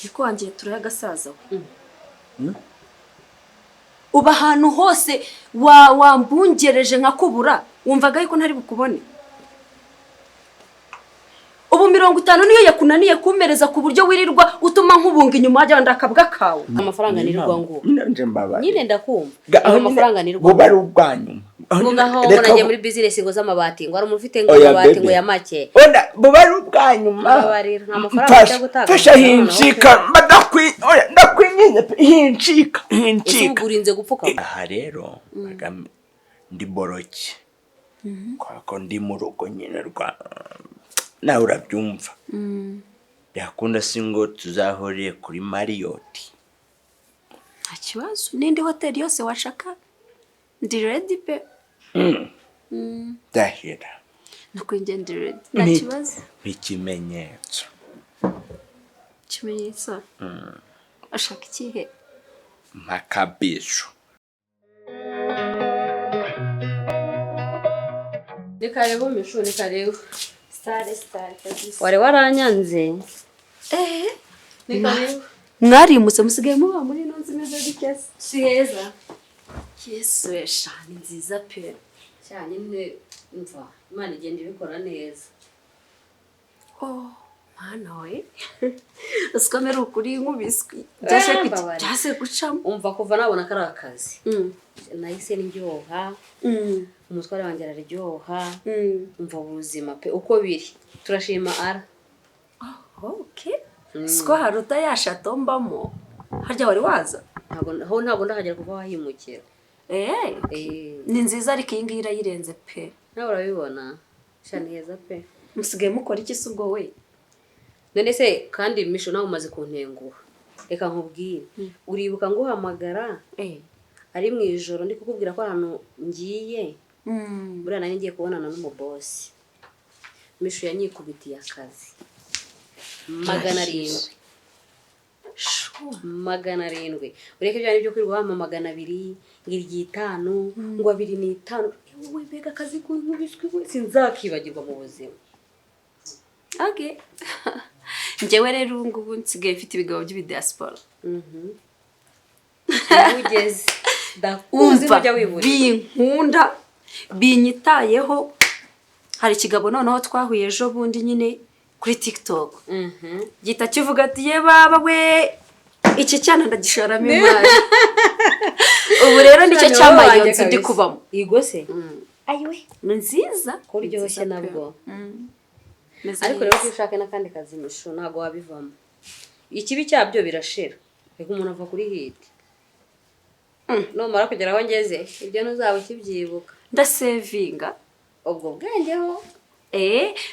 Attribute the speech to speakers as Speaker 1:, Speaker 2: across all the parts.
Speaker 1: niko wangiye turaye agasaza uba ahantu hose wambungereje nkakubura wumvaga yuko ntari bukubone ubu 50 niyo yakunaniye kumereza ku buryo wirirwa utuma nkubunga inyuma hajya ndakabwa kawe
Speaker 2: amafaranga nirirwa ngo
Speaker 3: nje mbaba
Speaker 2: nyine ndakumva amafaranga nirirwa
Speaker 3: ngo bari ubwanyu
Speaker 2: ngo naho nagiye muri business ngo z'amabati ngo ari umuntu ufite ngo amabati ngo ya make
Speaker 3: onda bo bari ubwanyu
Speaker 2: babarira nta mafaranga cyo gutanga
Speaker 3: fasha hinshika ndakwinyenye hinshika
Speaker 2: ugurinze gupfuka
Speaker 3: aha rero ndi boroki ko ndi mu rugo nyine rwa nawe urabyumva yakunda singo tuzahoriye kuri Marriott
Speaker 1: nta kibazo n'indi hoteli yose washaka ndi ready pe
Speaker 3: dahira
Speaker 1: nakwinjye ndi ready nta kibazo
Speaker 3: ikimenyetso
Speaker 1: ashaka ikihe
Speaker 3: makabisho
Speaker 2: Nikarebo mishu nikarebo
Speaker 1: stare
Speaker 2: wari waranyanze
Speaker 1: nikarebo mwarimutse musigaye muba muri nonzi meze gikese
Speaker 2: si heza
Speaker 1: yesu eshani nziza pe
Speaker 2: cyane ne mva Imana igenda ibikora neza
Speaker 1: mana we usikomera ukuri nkubiswi byase gucamo
Speaker 2: umva kuva nabona kari akazi nahise ndyoha umutware wanjye araryoha umva ubuzima pe uko biri turashima ara
Speaker 1: okay siko haruta yashatombamo harya wari waza
Speaker 2: ntabwo ndahagera kuva wahimukira
Speaker 1: ni nziza ariko iyi ngiyi irayirenze pe
Speaker 2: nawe urabibona shani heza pe
Speaker 1: musigaye mukora iki se ubwo we
Speaker 2: none se kandi misho nawe umaze kuntenguha reka nkubwire uribuka nguhamagara ari mu ijoro ndi kukubwira ko ahantu ngiye buriya nari ngiye kubonana n'umubosi misho yanyikubitiye akazi 700 700 ureke byane byo kwirirwa hama 200 ngiri 5 ngo 25 wowe mbega akazi kunkubiswe we sinzakibagirwa mu buzima
Speaker 1: okay njyewe rero ngubu nsigaye mfite ibigabo by'ibidiaspora
Speaker 2: ugeze ndakuzi kujya wibura
Speaker 1: binkunda binyitayeho hari ikigabo noneho twahuye ejo bundi nyine kuri TikTok gita kivuga ati ye baba we iki cyana ndagishoramo imari ubu rero nicyo cyamaye yonze ndi kubamo
Speaker 2: igose ayiwe
Speaker 1: nziza
Speaker 2: kuryoshye nabwo ariko rero ushaka n'akandi kazi misho ntago wabivamo ikibi cyabyo birashira reka umuntu ava kuri hit no mara kugera aho ngeze ibyo ntuzaba ukibyibuka
Speaker 1: ndasevinga
Speaker 2: ubwo bwengeho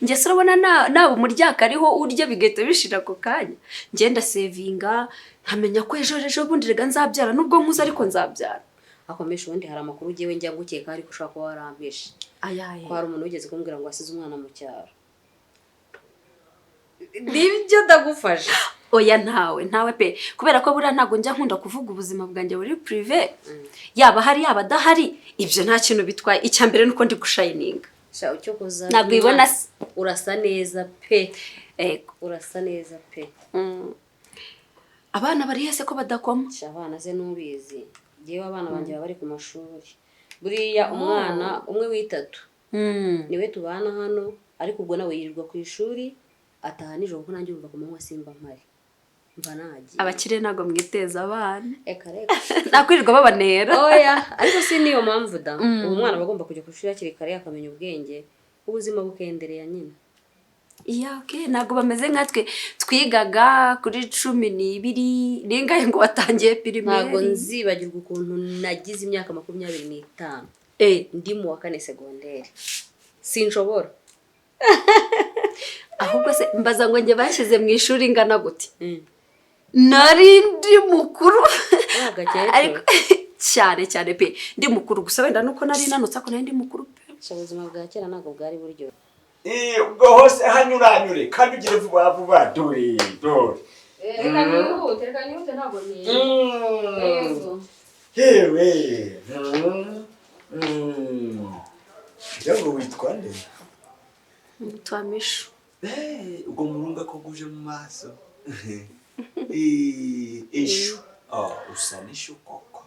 Speaker 1: njye surabona nawe umuryaka ariho urya bigahita bishira ko kanya njye ndasevinga nkamenya ko ejo bundi rega nzabyara nubwo nkuze ariko nzabyara
Speaker 2: akomesha ubundi hari amakuru ugiye njya gukeka ariko ushaka ko warambishe ko hari umuntu wigeze kumbwira ngo asize umwana mu cyaro nibyo ndagufasha
Speaker 1: oya ntawe pe kubera ko buriya ntago njya nkunda kuvuga ubuzima bwanjye buri privé yaba hari yaba adahari ibyo nta kintu bitwaye icyambere nuko ndi gushininga
Speaker 2: icyo kuza
Speaker 1: ntabwo ibona
Speaker 2: urasa neza pe urasa neza pe
Speaker 1: abana bari hese ko badakoma
Speaker 2: abana se nubizi ngewe abana banjye bari ku mashuri buriya umwana umwe w'itatu niwe tubana hano ariko ubwo nawe yirirwa ku ishuri ataha nijoro ko nanjye umva ku manywa simba mpari mva nagiye
Speaker 1: abakire ntago mwiteza abana
Speaker 2: reka
Speaker 1: nakwirirwa babanera
Speaker 2: oya ariko si niyo mpamvu da uwo mwana bagomba kujya ku ishuri hakiri kare akamenya ubwenge ubuzima bukendereye nyine
Speaker 1: okay ntago bameze nkatwe twigaga kuri 12 ningaye ngo watangiye primaire
Speaker 2: ntago nzibagirwa ukuntu nagize imyaka 25 ndi mu wa 4 secondaire sinshobora
Speaker 1: ahubwo se mbaza ngo nge bashyize mu ishuri ingana gute nari ndi mukuru ariko cyane pe ndi mukuru gusa wenda nuko nari nanutse ko nari ndi mukuru pe
Speaker 2: ubuzima bwa kera ntago bwari buryo
Speaker 3: ubwo hose hanyuranyure kandi ugire vuba dore
Speaker 2: reka nyihute ntabwo ni
Speaker 3: hewe yago witwa nde
Speaker 1: twamisho
Speaker 3: ubwo murunga ko guje mu maso Ishu. Usa n'ishu koko.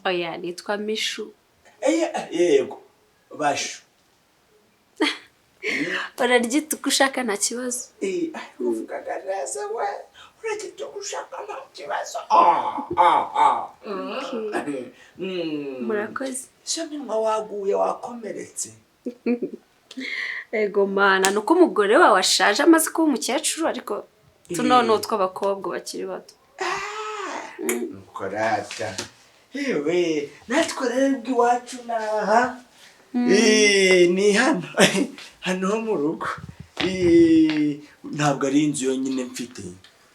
Speaker 1: Oya nitwa Mishu.
Speaker 3: Yego bashu.
Speaker 1: Uraryita uko ushaka nta kibazo.
Speaker 3: Uvugaga neza we. Uraryita uko ushaka nta kibazo.
Speaker 1: Murakoze.
Speaker 3: Sio minwa waguye wakomeretse.
Speaker 1: Ego mana nuko umugore wawe ashaje amaze kuba umukecuru ariko tunono tw'abakobwa bakiri bato.
Speaker 3: Mukorata. Ewe natwe rero iwacu naha. Ni hano ho mu rugo. Ntabwo ari inzu yonyine mfite.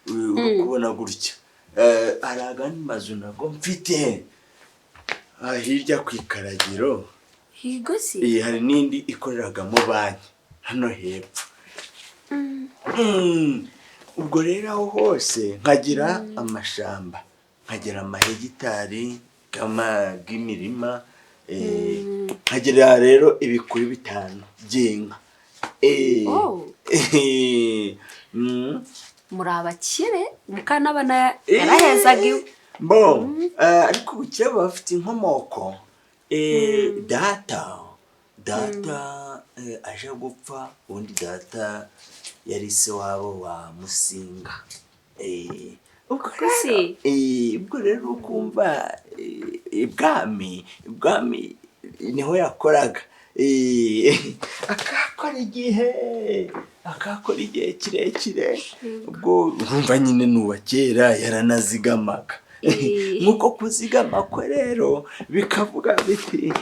Speaker 3: Urukubona gutya. Hari agandi mazu nago mfite. Hirya ku ikaragiro.
Speaker 1: Higo si?
Speaker 3: Hari n'indi ikoreragamo banki hano hepfo. Ubwo rero aho hose nkagira amashamba, nkagira amahegitari y'imirima, nkagira rero ibikuri 5 by'inka.
Speaker 1: Muri abakire mukanabana yarahezaga iwe.
Speaker 3: Ariko ubukire bafite inkomoko. Data aje gupfa ubundi data yari se wabo wa Musinga. Ubwo rero ukumva ibwami niho yakoraga. Akakora igihe kirekire. Ubwo urumva nyine n'uwa kera yaranazigamaga. Nkuko kuzigama kwe rero bikavuga biti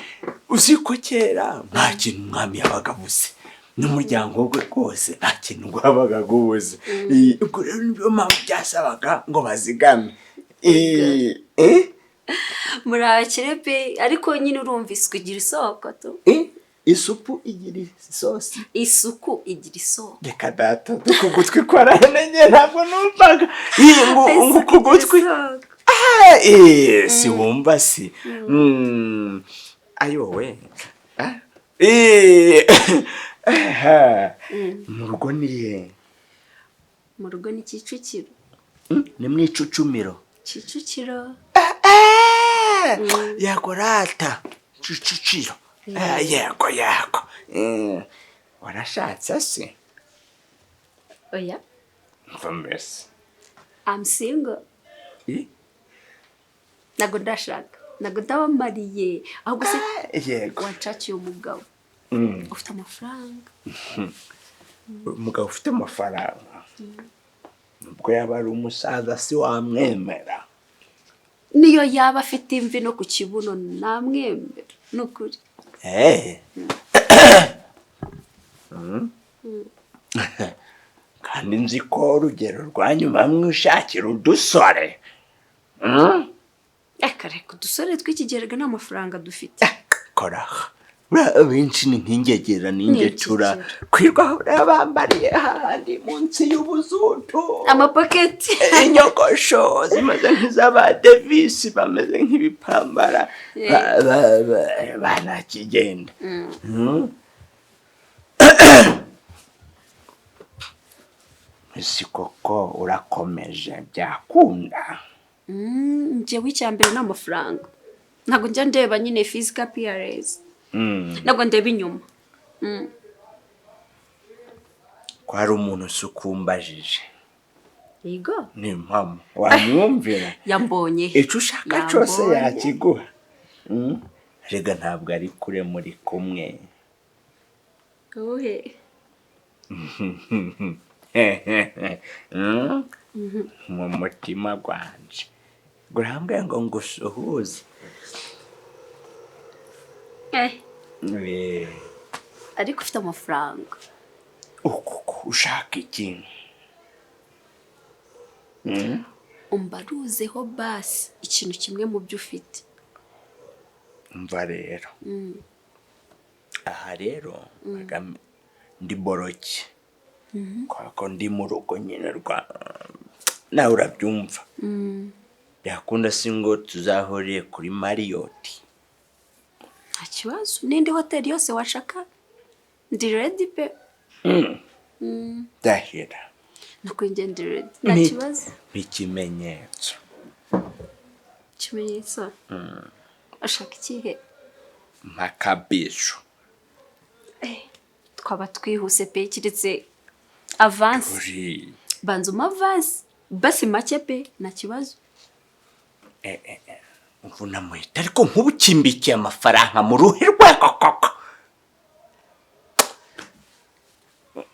Speaker 3: uziko kera nta kintu umwami yabaga abuze n'umuryango we rwose nta kintu wabaga gubuze. Ubwo rero niyo mpamvu byasabaga ngo bazigame.
Speaker 1: Muri abakire pe ariko nyine urumva isuku igira isoko tu.
Speaker 3: Isupu igira isosi.
Speaker 1: Isuku igira isoko.
Speaker 3: Reka data dukugutwi kwaramenye ntabwo numvaga. Ngo kugutwi. Si wumva si. Ayowe. Mu rugo niye.
Speaker 1: Mu rugo ni Kicukiro.
Speaker 3: Ni mu Icucumiro.
Speaker 1: Kicukiro.
Speaker 3: Yego rata. Kicukiro. Yego. Warashatse se?
Speaker 1: Oya.
Speaker 3: Mbese.
Speaker 1: I'm single. Nago ndashaka. Nago ndabamariye. Ahubwo se
Speaker 3: yego.
Speaker 1: Wacaciye umugabo. Ufite amafaranga.
Speaker 3: Umugabo ufite amafaranga. Ubwo yaba ari umusaza si wamwemera.
Speaker 1: Niyo yaba afite imvi no ku kibuno namwemera. Nukuri.
Speaker 3: Kandi nzi ko urugero rwanyuma mwishakira udusore.
Speaker 1: Reka udusore tw'ikigerega n'amafaranga dufite.
Speaker 3: Koraha. Benshi ni nk'ingegera n'ingecura kwirwa bambariye handi munsi y'ubuzutu.
Speaker 1: Amapaketi.
Speaker 3: Inyogosho zimaze nk'izaba Davis bameze nk'ibipambara. Banakigenda. Isi koko urakomeje byakunda.
Speaker 1: Njyewe icyambere n'amafaranga. Ntabwo njya ndeba nyine physical appearance. Ntabwo ndeba inyuma.
Speaker 3: Ko hari umuntu usukumbajije.
Speaker 1: Yego.
Speaker 3: Ni impamo. Wamwumvira.
Speaker 1: Yambonye.
Speaker 3: Icyo ushaka cyose yakiguha. Rega ntabwo ari kure muri kumwe.
Speaker 1: Ohe.
Speaker 3: Mu mutima gwanje. Gurambwe ngo ngusuhuze.
Speaker 1: Ariko ufite amafaranga.
Speaker 3: Ushaka iki?
Speaker 1: Umbaruzeho basi ikintu kimwe mu byo ufite.
Speaker 3: Umva rero. Aha rero ndi boroki. Kwako ndi mu rugo nyine rwa nawe urabyumva. Yakunda singo tuzahoriye kuri Marriott.
Speaker 1: Nta kibazo n'indi hoteli yose washaka ndi ready pe.
Speaker 3: Dahira.
Speaker 1: nuko ngendere nta kibazo.
Speaker 3: Ikimenyetso.
Speaker 1: Ikimenyetso. Ashaka ikihe?
Speaker 3: Makabisho.
Speaker 1: Twaba twihuse pe kiretse avance. Banza avance. Basi make pe nta kibazo.
Speaker 3: Mvuna muhita ariko nk'ubukimbikiye amafaranga mu ruhi rwego koko.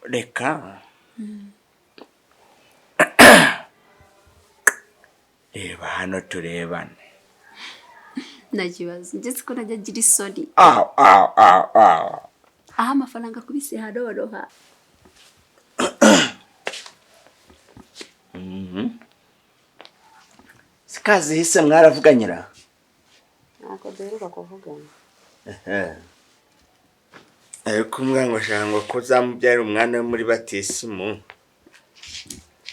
Speaker 3: Reka. Reba hano turebane.
Speaker 1: Nta kibazo. Ndetse ko najya gira isoni.
Speaker 3: Aha
Speaker 1: amafaranga kubise haroha.
Speaker 3: Sikazi hise mwaravuganyira.
Speaker 2: Nako duheruka kuvugana.
Speaker 3: Ariko umwana ashaka ko zamubyara umwana we muri batisimu.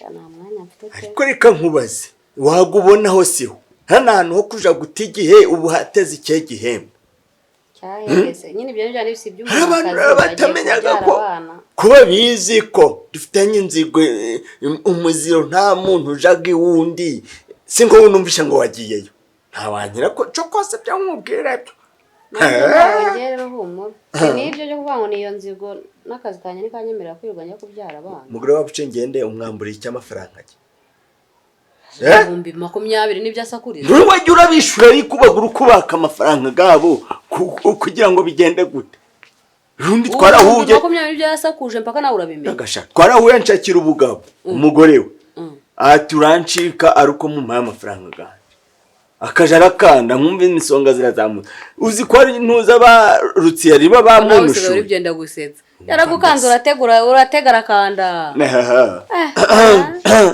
Speaker 2: Nta mwanya mfite.
Speaker 3: Ariko reka nkubaze wagubonaho siho hano hantu ho kuja guta igihe ubu hateze icyo gihembo.
Speaker 2: Cyaheze nyine ibyo njyana bisi
Speaker 3: by'umwakazi batamenyaga ko kuba bizi ko dufitanye inzigo umuziro nta muntu ujaga iwundi singo wunumvisha ngo wagiyeyo nta wanyira ko cyo kose byamubwira byo.
Speaker 2: Ngero humura. Nibyo byo kuvuga ngo niyo nzigo n'akazi kanye nikanyemera kwirwanya kubyara abana.
Speaker 3: Mugore wabuce ngende umwambura iki amafaranga ake.
Speaker 2: 20 nibyo asakuriza.
Speaker 3: Ntiwajya urabishura ariko ubagura ukubaka amafaranga gabo kugira ngo bigende gute. Rundi twarahuye
Speaker 2: 20 nibyo yasakuje mpaka nawe urabimenya.
Speaker 3: Agasha twarahuye nshakira ubugabo umugore we. Ati urancika aruko mu amafaranga ganje. Akajarakanda nkumva imisonga zirazamuka. Uzi ko ari ntuza barutsiye riba bamunushu.
Speaker 2: Nawe byenda gusetsa. Yaragukanze urategara kanda.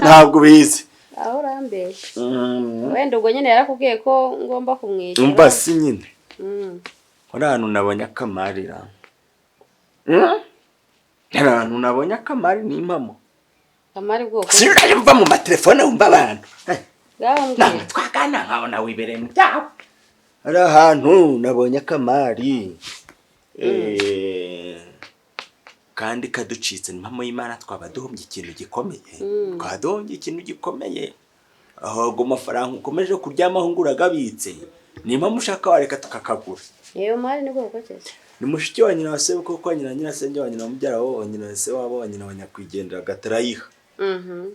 Speaker 3: Ntabwo bizi.
Speaker 2: Aho urambeshe. Wenda ubwo nyine yarakubwiye ko ngomba kumwishyura.
Speaker 3: Umva si nyine. Hano nabonye akamarira. Hano nabonye akamari ni impamo.
Speaker 2: Kamari bwoko.
Speaker 3: Sinumva mu matelefone umva abantu.
Speaker 2: Gahambye.
Speaker 3: Twagana nkabona wibereye mu byaho. Ari ahantu nabonye akamari. Kandi kaducitse impamo y'Imana twaba duhombye ikintu gikomeye. Twadombye ikintu gikomeye. Aho go mafaranga ukomeje kuryamaho nguragabitse. Nimba mushaka wareka tukakagura.
Speaker 2: Yewe mari ni bwoko cyese.
Speaker 3: Ni mushiki wa nyina wase kuko nyina nyirasenge wa nyina mubyara wo nyina se wabo wa nyina wanyakwigendera gatarayiha.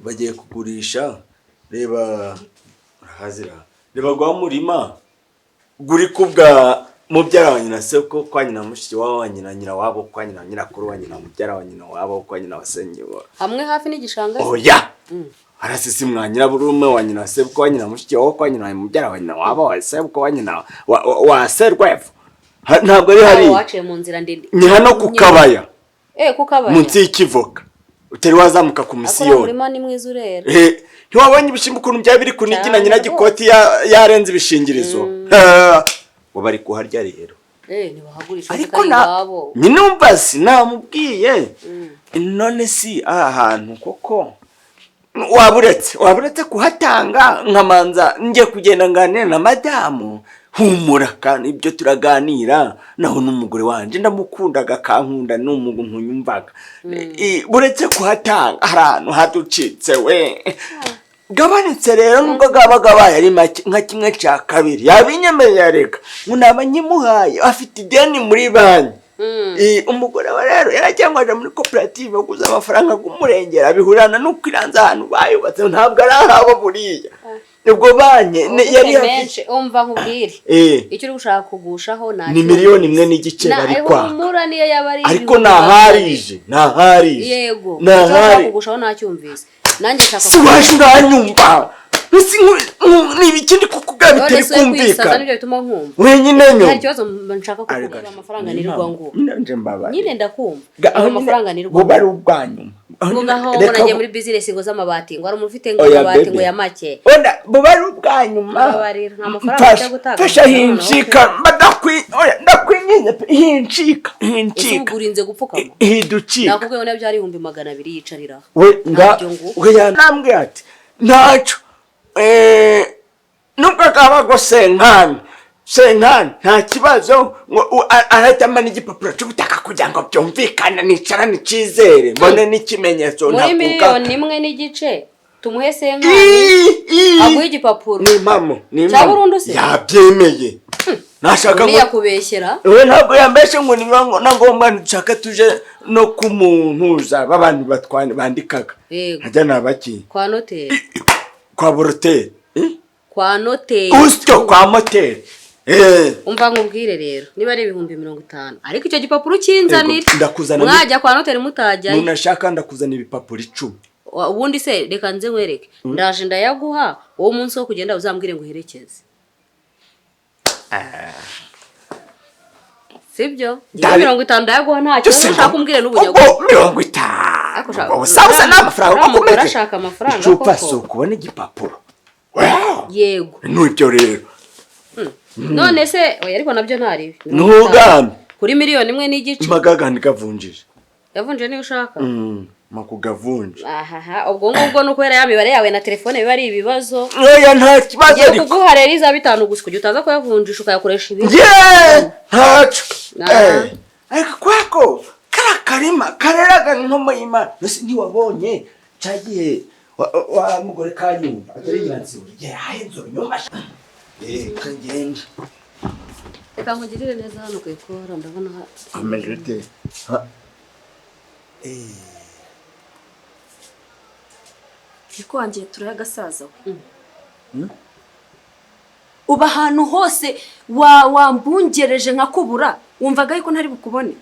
Speaker 3: Bagiye kugurisha reba urahazira. Reba gwa murima guri kubwa mubyara wa nyina se ko kwa nyina mushiki wa nyina wabo kwa nyina nyirakuru wa nyina mubyara wa nyina wabo kwa nyina wasenge wa.
Speaker 2: Hamwe hafi n'igishanga.
Speaker 3: Oya. Arasisi mwanyira burume wa nyina se ko nyina mushiki wa kwa nyina mubyara wa nyina wabo wa se ko wa nyina wa serwefu. Ntabwo ari hari
Speaker 2: waciye mu nzira ndende
Speaker 3: ni hano kukabaya
Speaker 2: kukabaya
Speaker 3: munsi y'ikivoka utari wazamuka ku misiyoni
Speaker 2: urimo ni mwiza urera
Speaker 3: ntiwabonye ibishimbo ukuntu bya biri kunigina nyina gikoti yarenze ibishingirizo ngo bari kuharya rero
Speaker 2: ntibahagurisha
Speaker 3: ariko nyine umva sinamubwiye none si ahantu koko waburetse kuhatanga nkamanza ngiye kugenda nganira na madamu humura kandi ibyo turaganira naho n'umugore wanje ndamukundaga kankunda n'umuntu nyumvaga buretse kuhatanga ahantu haducitse we gabanitse rero nubwo gabaye ari make nka kimwe cya kabiri yabinyemerera reka munaba nyimuhaye afite ideni muri banki umugore wa rero yarajyangwaje muri koperative kuza amafaranga kumurengera bihurana nuko iranza ahantu bayubatse ntabwo ari ahabo buriya ubwo banye yari
Speaker 2: afite umva nkubwire icyo uri gushaka kugushaho
Speaker 3: ni miliyoni 1.5 bari kwa
Speaker 2: umura niyo yabari
Speaker 3: ariko naharije
Speaker 2: yego nahari kugushaho nacyumvise nanjye shaka
Speaker 3: siwaje ndanyumva ni ibikindi kukubwa bitari kumvika wenyine nyo
Speaker 2: hari kibazo nshaka kukugira amafaranga nirirwa ngo nyine ndakumva amafaranga nirirwa
Speaker 3: bari ubwanyuma
Speaker 2: ngaho nagiye muri business ngo z'amabati ngo ari umufite ngo amabati ngo ya make
Speaker 3: bo bari ubwanyuma
Speaker 2: barira nta mafaranga yo gutaka
Speaker 3: fasha hinshika ndakwinyenye hinshika
Speaker 2: ugurinze gupfukama
Speaker 3: hiducika
Speaker 2: nakubwiye ngo byari 200 yicarira
Speaker 3: we yanambwe ati ntaco nubwo akaba gose nkana senkani nta kibazo arahitamo n'igipapuro cy'ubutaka kugira ngo byumvikane nicarane icyizere mbone n'ikimenyetso
Speaker 2: muri miliyoni imwe n'igice tumuhe senkani aguhe igipapuro
Speaker 3: ni impamo
Speaker 2: cya burundu se
Speaker 3: yabyemeye nashaka
Speaker 2: ngo yakubeshyera
Speaker 3: we ntabwo yambeshe ngo nangomba nshaka tuje no kumuntuza babantu batwane bandikaga nkajya nabaki
Speaker 2: kwa noteri
Speaker 3: kwa boroteri
Speaker 2: kwa noteri
Speaker 3: usyo kwa moteri
Speaker 2: umva nkubwire rero niba ari 50,000 ariko icyo gipapuro kinzanira mwajya kwa noteri mutajya
Speaker 3: unashaka ndakuzana ibipapuro 10
Speaker 2: ubundi se reka nze nkwereke ndaje ndayaguha uwo munsi wo kugenda uzambwire ngo herekeze sibyo 50 ndayaguha ntacyo ushaka kumbwire n'ubunyago
Speaker 3: 50 usabusa n'amafaranga
Speaker 2: uko urashaka amafaranga
Speaker 3: icupa so kubona igipapuro
Speaker 2: yego
Speaker 3: n'ibyo rero
Speaker 2: none se oya ariko nabyo ntari
Speaker 3: ntugambe
Speaker 2: kuri miliyoni imwe n'igice
Speaker 3: magagandi gavunjije
Speaker 2: yavunje niyo ushaka
Speaker 3: makugavunje
Speaker 2: ubwo ngubwo nuko era yamibare yawe na telefone biba ari ibibazo
Speaker 3: oya nta kibazo
Speaker 2: ariko kuguha rero iza 5 gusa kujya utaza kuyavunjisha ukayakoresha ibindi
Speaker 3: ntacu ariko kwako karima kareraga nkomo y'Imana nose ntiwabonye cyagiye wa mugore kanyumva atari yansi uri yahenzo nyuma kangenda
Speaker 2: reka nkugirire neza hano kwikora ndabona
Speaker 3: amejete
Speaker 1: Niko wangiye turaya gasaza uba ahantu hose wambungereje nkakubura wumvaga yuko ntari bukubone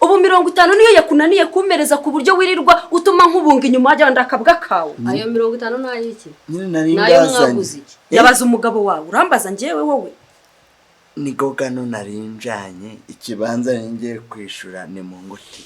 Speaker 1: ubu 50 niyo yakunaniye kumereza ku buryo wirirwa utuma nkubunga inyuma hajya ndakabwa kawe
Speaker 2: ayo 50 nayo iki
Speaker 3: nayo
Speaker 2: mwaguze iki
Speaker 1: yabaza umugabo wawe urambaza ngewe wowe
Speaker 3: nigogano narinjanye ikibanza ngiye kwishura ni mu nguti